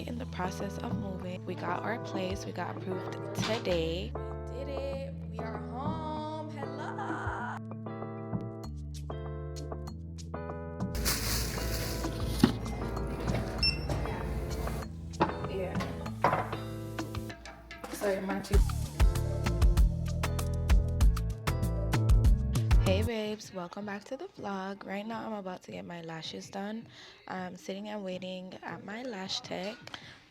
in the process of moving. We got our place. We got approved today. We did it. We are home. Hello. Yeah. Sorry, my tooth. Hey babes, welcome back to the vlog. Right now I'm about to get my lashes done. I'm sitting and waiting at my lash tech.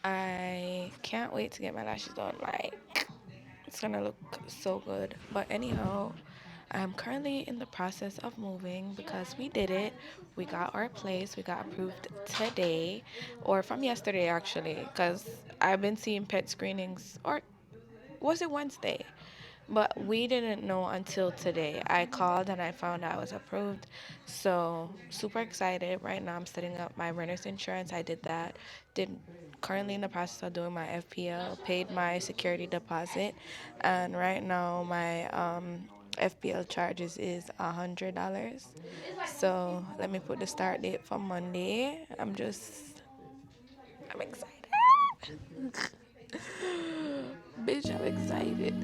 I can't wait to get my lashes done. Like, it's gonna look so good. But anyhow, I'm currently in the process of moving because we did it. We got our place. We got approved today, or from yesterday actually, because I've been seeing pet screenings, or was it Wednesday? But we didn't know until today. I called and I found out I was approved. So super excited. Right now I'm setting up my renter's insurance. I did that. Did currently in the process of doing my FPL, paid my security deposit, and right now my FPL charges is $100. So let me put the start date for Monday. I'm excited. Bitch, I'm excited.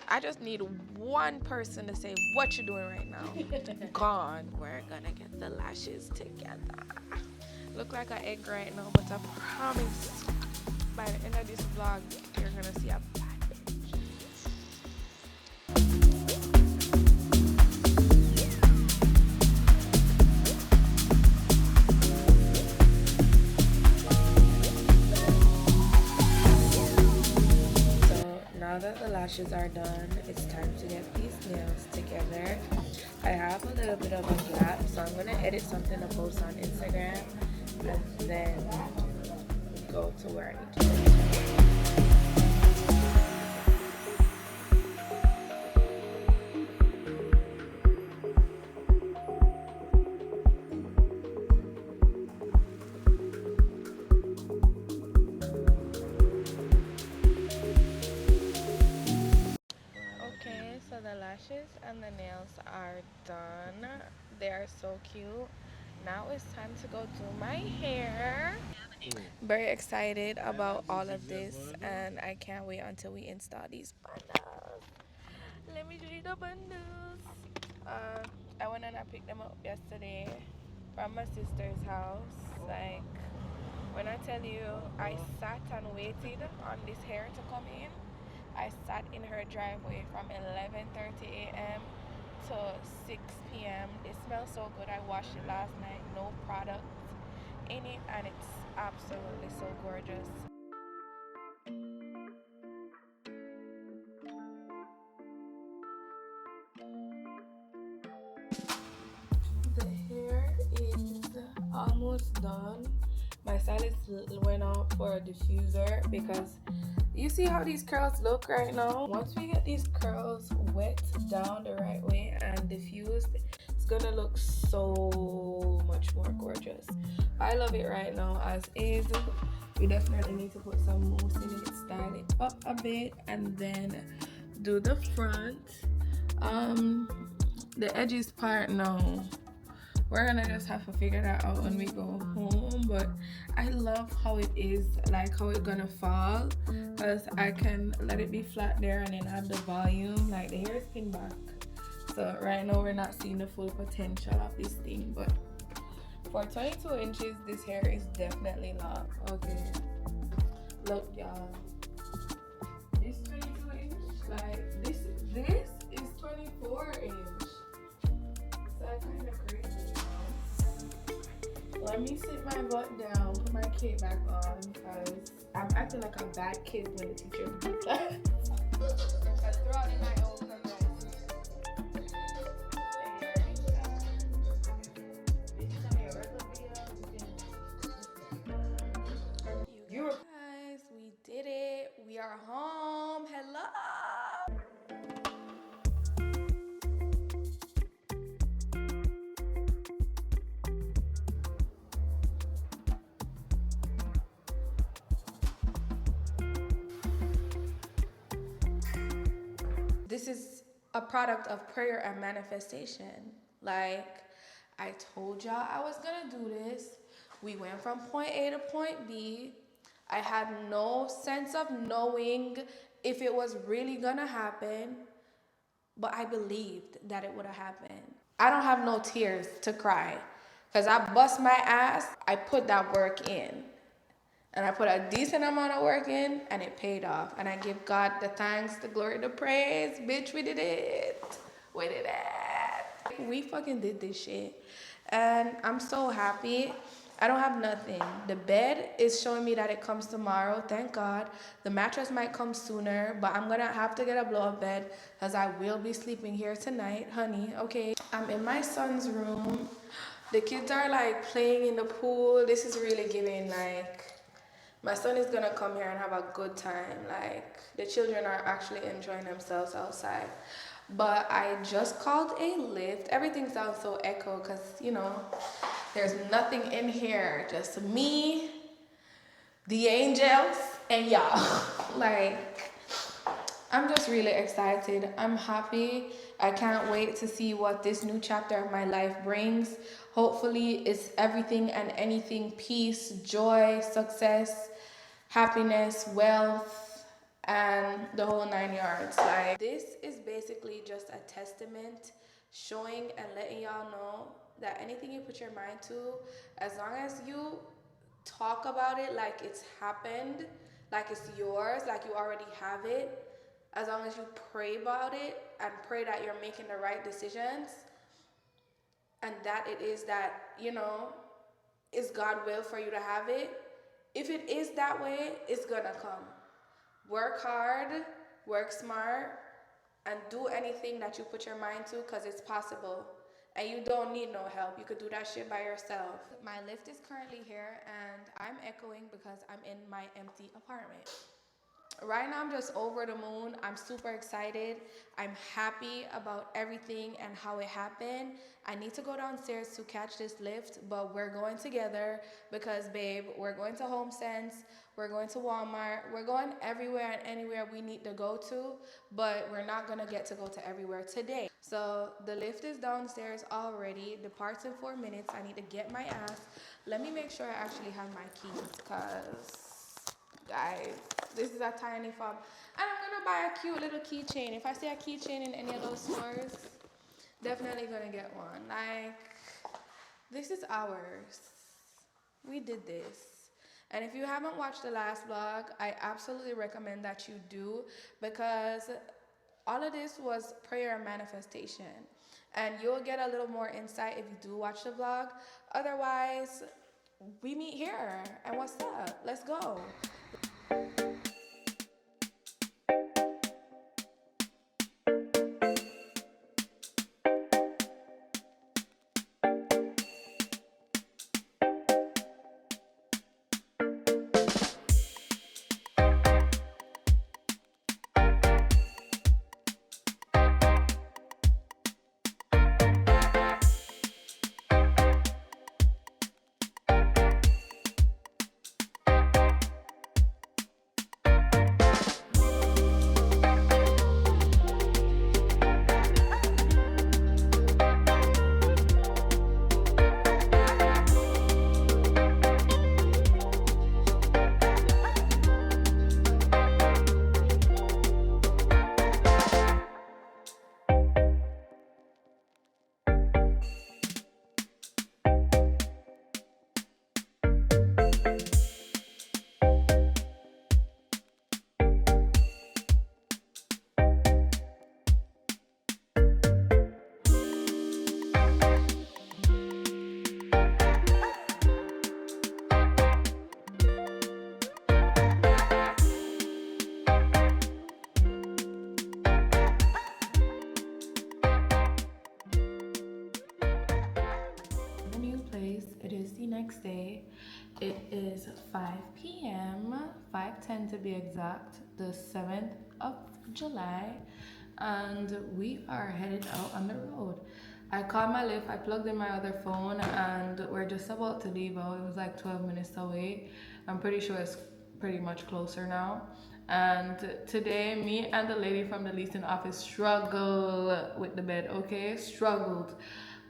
I just need one person to say what you're doing right now. Gone. We're gonna get the lashes together. Look like an egg right now, but I promise by the end of this vlog, you're gonna see a bad bitch. So now that the lashes are done, it's time to get these nails together. I have a little bit of a gap, so I'm gonna edit something to post on Instagram and then go to where I need to go. Okay, so the lashes and the nails are done. They are so cute. Now it's time to go do my hair. Very excited about all of this, and I can't wait until we install these bundles. Let me show you the bundles. I went and I picked them up yesterday from my sister's house. Like, when I tell you, I sat and waited on this hair to come in. I sat in her driveway from 11:30 a.m. to 6 p.m. It smells so good. I washed it last night. No product in it, and it's absolutely so gorgeous. The hair is almost done. My stylist went out for a diffuser because you see how these curls look right now. Once we get these curls wet down the right way and diffused, it's gonna look so much more gorgeous. I love it right now as is. We definitely need to put some mousse in it, style it up a bit, and then do the front. The edges part now, we're gonna just have to figure that out when we go home. But I love how it is, like how it's gonna fall, because I can let it be flat there and then add the volume. Like, the hair is pinned back, so right now we're not seeing the full potential of this thing. But for 22 inches, this hair is definitely long. Okay, look y'all, this 22 inch, like this is 24 inch. So that's kind of crazy. Let me sit my butt down, put my cape back on, because I'm acting like a bad kid when the teacher beats us. Because throughout the night, I will come back. This is gonna be a regular video. You guys, we did it. We are home. Hello. This is a product of prayer and manifestation. Like, I told y'all I was gonna do this. We went from point A to point B. I had no sense of knowing if it was really gonna happen, but I believed that it would have happened. I don't have no tears to cry because I bust my ass. I put that work in. And I put a decent amount of work in and it paid off. And I give God the thanks, the glory, the praise. Bitch, we did it. We did it. We fucking did this shit. And I'm so happy. I don't have nothing. The bed is showing me that it comes tomorrow. Thank God. The mattress might come sooner, but I'm gonna have to get a blow-up bed because I will be sleeping here tonight, honey. Okay. I'm in my son's room. The kids are like playing in the pool. This is really giving like my son is gonna come here and have a good time. Like the children are actually enjoying themselves outside. But I just called a lift. Everything sounds so echo because there's nothing in here. Just me, the angels, and y'all. Like I'm just really excited. I'm happy. I can't wait to see what this new chapter of my life brings. Hopefully, it's everything and anything peace, joy, success, happiness, wealth, and the whole 9 yards. Like, this is basically just a testament showing and letting y'all know that anything you put your mind to, as long as you talk about it like it's happened, like it's yours, like you already have it, as long as you pray about it and pray that you're making the right decisions and that it is that, is God will for you to have it. If it is that way, it's gonna come. Work hard, work smart, and do anything that you put your mind to because it's possible. And you don't need no help. You could do that shit by yourself. My lift is currently here and I'm echoing because I'm in my empty apartment. Right now I'm just over the moon. I'm super excited. I'm happy about everything and how it happened. I need to go downstairs to catch this lift, but we're going together because babe, we're going to HomeSense, we're going to Walmart, we're going everywhere and anywhere we need to go to, but we're not gonna get to go to everywhere today. So the lift is downstairs already. Departs in 4 minutes. I need to get my ass. Let me make sure I actually have my keys because guys, this is a tiny fob and I'm gonna buy a cute little keychain. If I see a keychain in any of those stores, definitely gonna get one. Like, this is ours. We did this. And if you haven't watched the last vlog, I absolutely recommend that you do because all of this was prayer and manifestation. And you'll get a little more insight if you do watch the vlog. Otherwise, we meet here. And what's up? Let's go. Next day. It is 5 p.m., 5:10 to be exact, the 7th of July, and we are headed out on the road. I called my lift, I plugged in my other phone, and we're just about to leave out. It was like 12 minutes away. I'm pretty sure it's pretty much closer now. And today, me and the lady from the leasing office struggle with the bed, okay? Struggled.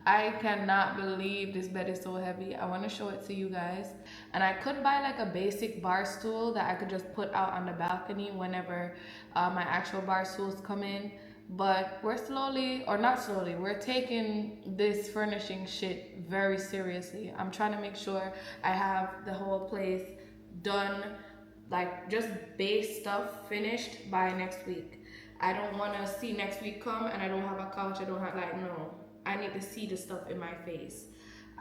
I cannot believe this bed is so heavy. I want to show it to you guys. And I could buy like a basic bar stool that I could just put out on the balcony whenever my actual bar stools come in. But we're slowly, or not slowly, we're taking this furnishing shit very seriously. I'm trying to make sure I have the whole place done, like just base stuff finished by next week. I don't want to see next week come and I don't have a couch. I don't have, like, no. I need to see the stuff in my face.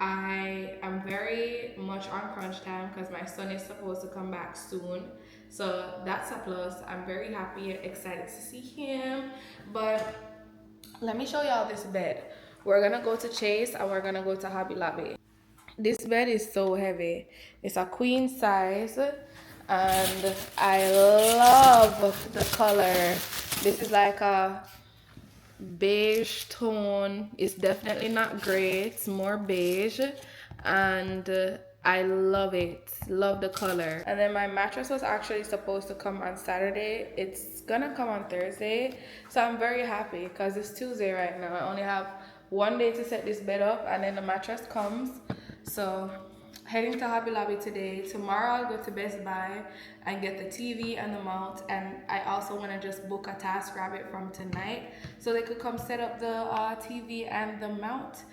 I am very much on crunch time because my son is supposed to come back soon. So that's a plus. I'm very happy and excited to see him. But let me show y'all this bed. We're gonna go to Chase and we're gonna go to Hobby Lobby. This bed is so heavy. It's a queen size and I love the color. This is like a beige tone. It's definitely not gray, it's more beige, and I love it, love the color. And then my mattress was actually supposed to come on Saturday. It's gonna come on Thursday, so I'm very happy because it's Tuesday right now. I only have one day to set this bed up and then the mattress comes. So heading to Hobby Lobby today. Tomorrow I'll go to Best Buy and get the TV and the mount, and I also want to just book a TaskRabbit from tonight so they could come set up the TV and the mount.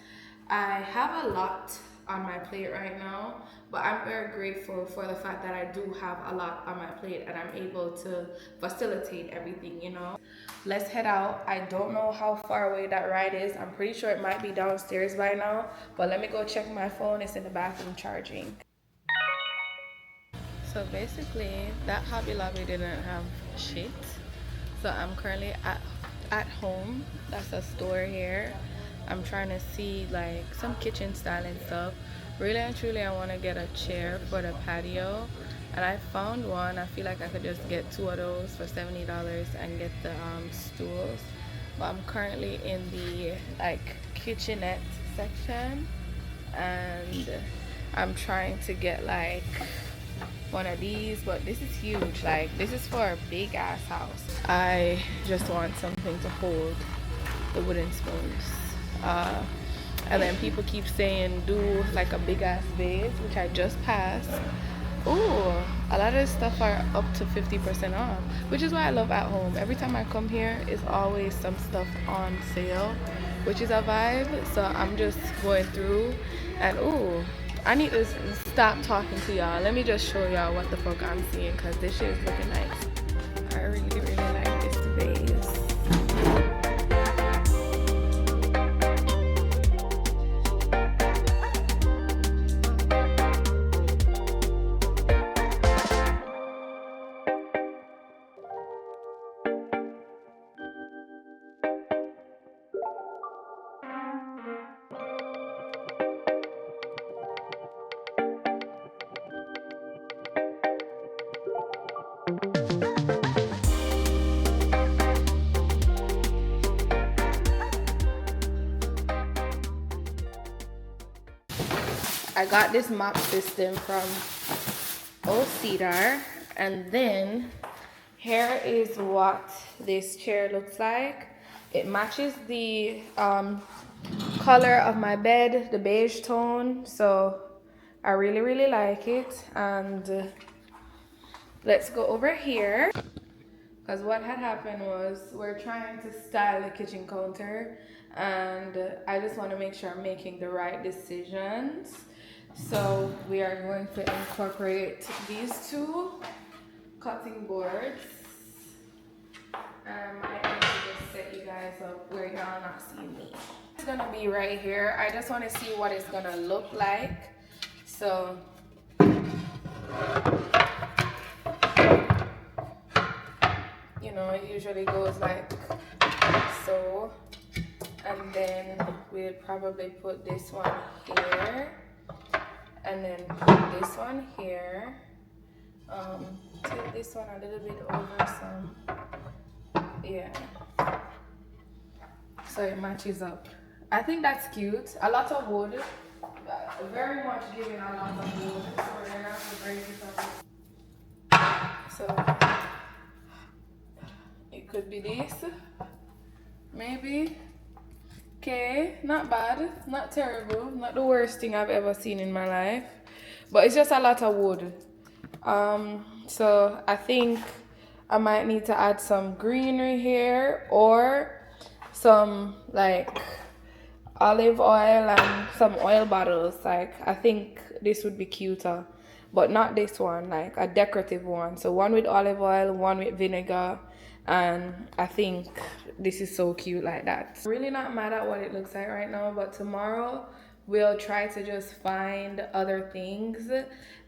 I have a lot on my plate right now, but I'm very grateful for the fact that I do have a lot on my plate and I'm able to facilitate everything, you know. Let's head out. I don't know how far away that ride is. I'm pretty sure it might be downstairs by now, but let me go check my phone. It's in the bathroom charging. So basically, that Hobby Lobby didn't have shit. So I'm currently at home. That's a store here. I'm trying to see like some kitchen styling stuff. Really and truly, I want to get a chair for the patio, and I found one. I feel like I could just get 2 of those for $70 and get the stools. But I'm currently in the like kitchenette section, and I'm trying to get like one of these, but this is huge. Like, this is for a big ass house. I just want something to hold the wooden spoons. And then people keep saying do like a big ass vase, which I just passed. Ooh, a lot of this stuff are up to 50% off, which is why I love At Home. Every time I come here, it's always some stuff on sale, which is a vibe. So I'm just going through, and ooh, I need to stop talking to y'all. Let me just show y'all what the fuck I'm seeing, because this shit is looking nice. I really, really like this vase. I got this mop system from Cedar, and then here is what this chair looks like. It matches the color of my bed, the beige tone, so I really, really like it. And let's go over here, because what had happened was we're trying to style the kitchen counter, and I just want to make sure I'm making the right decisions. So we are going to incorporate these two cutting boards. I need to just set you guys up where y'all not seeing me. It's gonna be right here. I just want to see what it's gonna look like. So you know, it usually goes like so, and then we'll probably put this one here, and then put this one here. Tilt this one a little bit over some, yeah, so it matches up. I think that's cute. A lot of wood, very much giving a lot of wood, so we're gonna have to break it up. So it could be this, maybe. Okay, not bad, not terrible, not the worst thing I've ever seen in my life, but it's just a lot of wood. So I think I might need to add some greenery here or some like olive oil and some oil bottles. Like I think this would be cuter, but not this one, like a decorative one. So one with olive oil, one with vinegar, and I think this is so cute like that. I'm really not mad at what it looks like right now, but tomorrow we'll try to just find other things.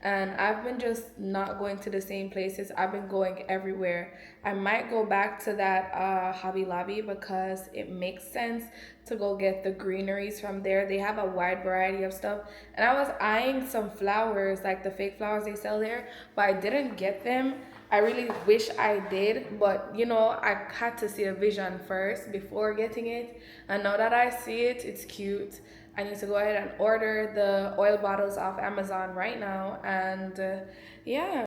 And I've been just not going to the same places. I've been going everywhere. I might go back to that Hobby Lobby because it makes sense to go get the greeneries from there. They have a wide variety of stuff. And I was eyeing some flowers, like the fake flowers they sell there, but I didn't get them. I really wish I did, but you know, I had to see a vision first before getting it. And now that I see it, it's cute. I need to go ahead and order the oil bottles off Amazon right now. And yeah.